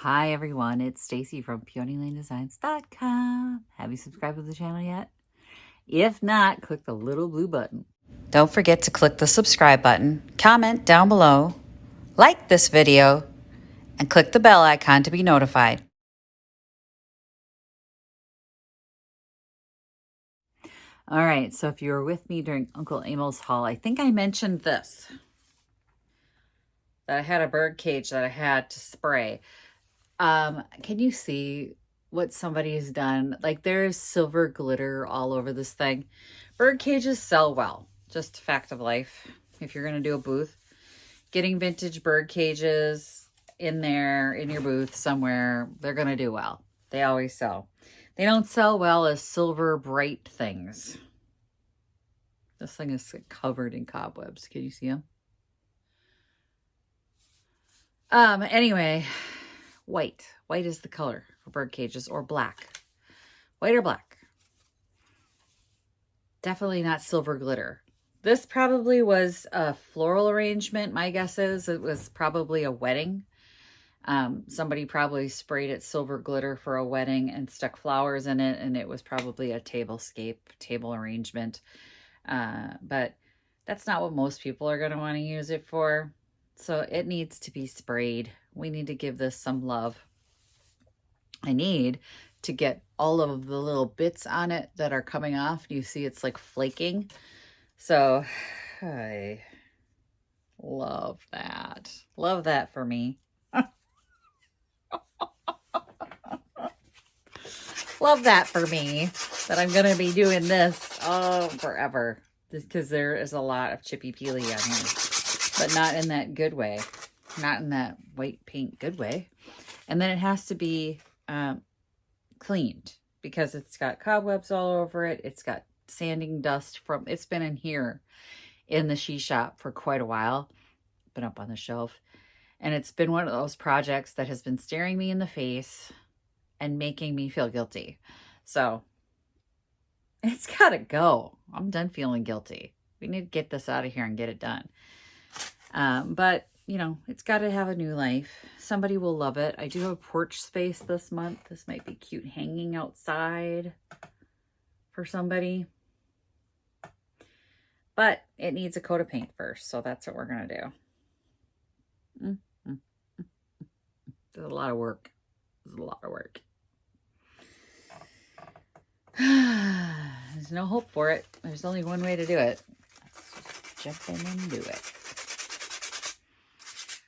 Hi everyone, it's Stacy from PeonyLaneDesigns.com. Have you subscribed to the channel yet? If not, click the little blue button. Don't forget to click the subscribe button, comment down below, like this video, and click the bell icon to be notified. All right, so if you were with me during Uncle Emil's haul, I think I mentioned this, that I had a bird cage that I had to spray. Can you see what somebody's done? Like there's silver glitter all over this thing. Bird cages sell well, just a fact of life. If you're going to do a booth, getting vintage bird cages in there, in your booth somewhere, they're going to do well. They always sell. They don't sell well as silver bright things. This thing is covered in cobwebs. Can you see them? Anyway, white. White is the color for bird cages, or black. White or black. Definitely not silver glitter. This probably was a floral arrangement. My guess is it was probably a wedding. Somebody probably sprayed it silver glitter for a wedding and stuck flowers in it, and it was probably a table arrangement. But that's not what most people are going to want to use it for. So it needs to be sprayed. We need to give this some love. I need to get all of the little bits on it that are coming off. You see it's like flaking. So I love that. Love that for me. Love that for me, that I'm going to be doing this forever. Because there is a lot of chippy peely on here. But not in that good way. Not in that white paint good way. And then it has to be cleaned. Because it's got cobwebs all over it. It's got sanding dust from... It's been in here in the she shop for quite a while. Been up on the shelf. And it's been one of those projects that has been staring me in the face and making me feel guilty. So it's gotta go. I'm done feeling guilty. We need to get this out of here and get it done. But you know, it's got to have a new life. Somebody will love it. I do have a porch space this month. This might be cute hanging outside for somebody. But it needs a coat of paint first, so that's what we're gonna do. There's a lot of work. There's a lot of work. There's no hope for it. There's only one way to do it. Let's just jump in and do it.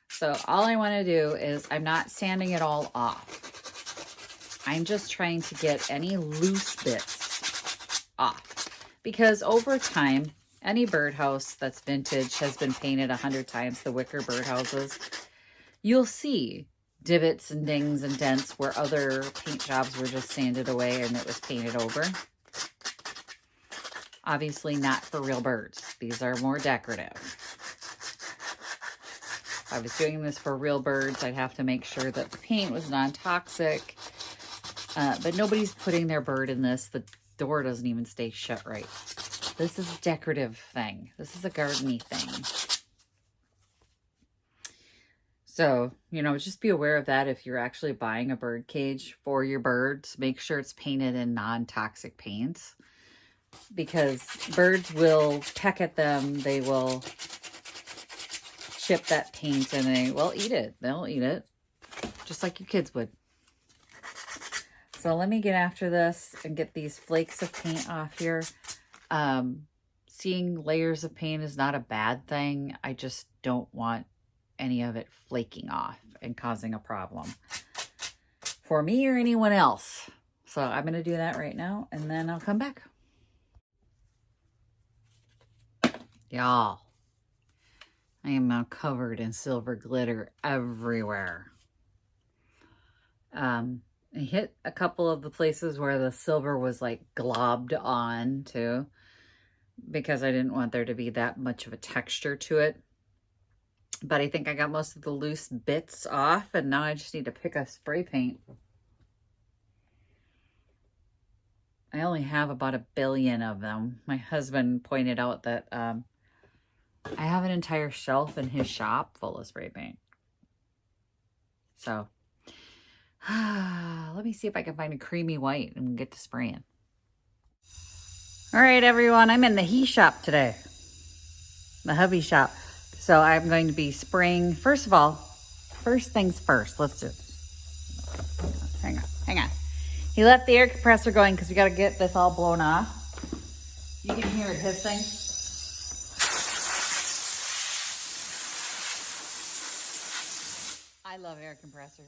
So all I want to do is, I'm not sanding it all off. I'm just trying to get any loose bits off. Because over time, any birdhouse that's vintage has been painted 100 times, the wicker birdhouses. You'll see divots and dings and dents where other paint jobs were just sanded away and it was painted over. Obviously not for real birds. These are more decorative. If I was doing this for real birds, I'd have to make sure that the paint was non-toxic. But nobody's putting their bird in this. The door doesn't even stay shut right. This is a decorative thing. This is a garden-y thing. So, you know, just be aware of that if you're actually buying a bird cage for your birds. Make sure it's painted in non-toxic paints. Because birds will peck at them. They will chip that paint and they will eat it. They'll eat it. Just like your kids would. So let me get after this and get these flakes of paint off here. Seeing layers of paint is not a bad thing. I just don't want any of it flaking off and causing a problem for me or anyone else. So I'm going to do that right now and then I'll come back. Y'all, I am now covered in silver glitter everywhere. I hit a couple of the places where the silver was like globbed on too, because I didn't want there to be that much of a texture to it. But I think I got most of the loose bits off, and now I just need to pick a spray paint. I only have about 1 billion of them. My husband pointed out that I have an entire shelf in his shop full of spray paint. So Let me see if I can find a creamy white and get to spraying. All right, everyone, I'm in the he shop today, the hubby shop. So I'm going to be spraying, first of all, first things first, let's do it. Hang on. He left the air compressor going because we got to get this all blown off. You can hear it hissing. I love air compressors.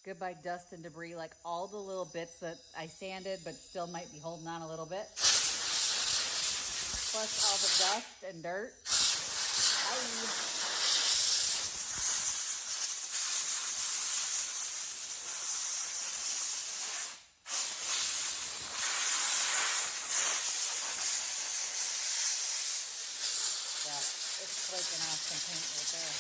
Goodbye dust and debris, like all the little bits that I sanded but still might be holding on a little bit. Plus all the dust and dirt. Yeah, it's flaking off some paint right there.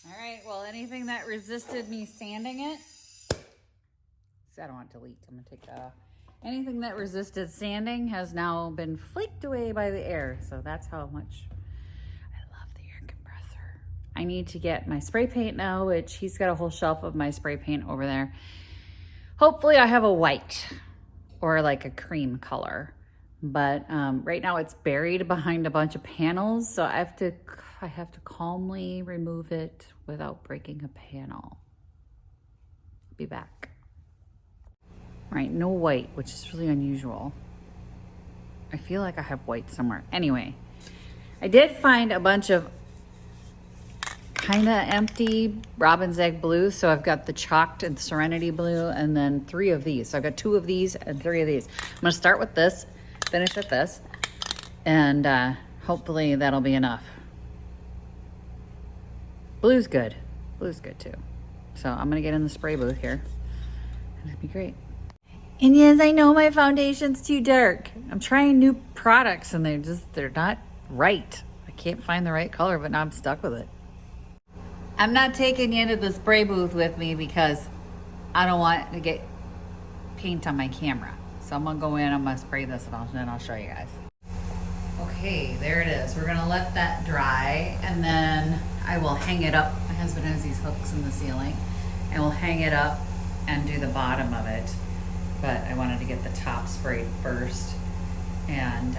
All right, well, anything that resisted me sanding it, so I don't want it to leak, I'm gonna take that off. Anything that resisted sanding has now been flaked away by the air, so that's how much I love the air compressor. I need to get my spray paint now, which he's got a whole shelf of my spray paint over there. Hopefully I have a white or like a cream color, but right now it's buried behind a bunch of panels, so I have to calmly remove it without breaking a panel. Be back. Right, no white, which is really unusual. I feel like I have white somewhere. Anyway, I did find a bunch of kind of empty robin's egg blue. So I've got the chalked and serenity blue and then 3 of these. So I've got 2 of these and 3 of these. I'm gonna start with this, finish with this, and hopefully that'll be enough. Blue's good. Blue's good too. So I'm gonna get in the spray booth here. That'd be great. And yes, I know my foundation's too dark. I'm trying new products and they're not right. I can't find the right color, but now I'm stuck with it. I'm not taking you into the spray booth with me because I don't want to get paint on my camera. So I'm gonna go in, I'm gonna spray this and then I'll show you guys. Okay, there it is. We're gonna let that dry and then I will hang it up. My husband has these hooks in the ceiling and we'll hang it up and do the bottom of it. But I wanted to get the top sprayed first and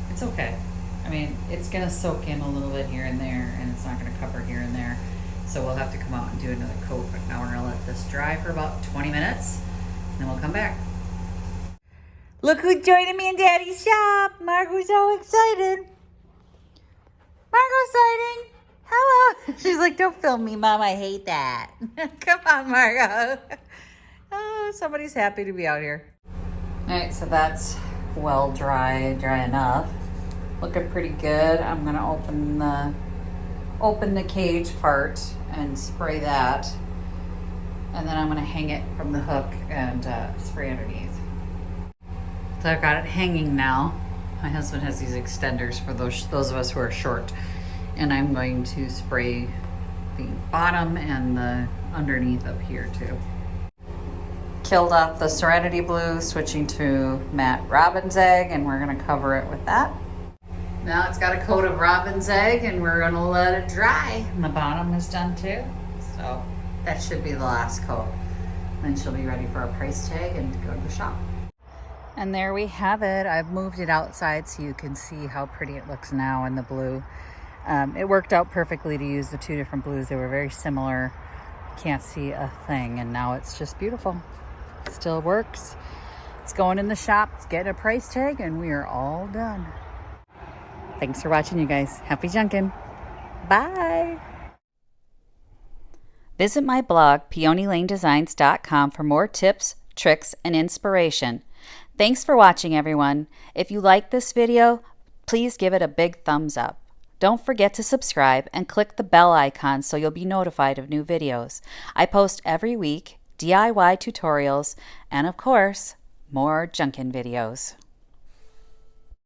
it's okay. I mean, it's gonna soak in a little bit here and there and it's not gonna cover here and there. So we'll have to come out and do another coat, but now we're gonna let this dry for about 20 minutes and then we'll come back. Look who's joining me in Daddy's shop. Margot's so excited. Margot's exciting. Hello. She's like, don't film me, Mom. I hate that. Come on, Margot. Oh, somebody's happy to be out here. All right, so that's well dry enough. Looking pretty good. I'm gonna open the cage part and spray that. And then I'm gonna hang it from the hook and spray underneath. So I've got it hanging now. My husband has these extenders for those of us who are short. And I'm going to spray the bottom and the underneath up here too. Killed off the Serenity Blue, switching to matte Robin's Egg, and we're gonna cover it with that. Now it's got a coat of Robin's Egg and we're gonna let it dry. And the bottom is done too. So that should be the last coat. Then she'll be ready for a price tag and to go to the shop. And there we have it. I've moved it outside so you can see how pretty it looks now in the blue. It worked out perfectly to use the 2 different blues. They were very similar. Can't see a thing, and now it's just beautiful. Still works. It's going in the shop, it's getting a price tag, and we are all done. Thanks for watching, you guys. Happy junkin'. Bye. Visit my blog, peonylanedesigns.com, for more tips, tricks, and inspiration. Thanks for watching, everyone. If you like this video, please give it a big thumbs up. Don't forget to subscribe and click the bell icon so you'll be notified of new videos. I post every week, DIY tutorials, and of course, more junkin' videos.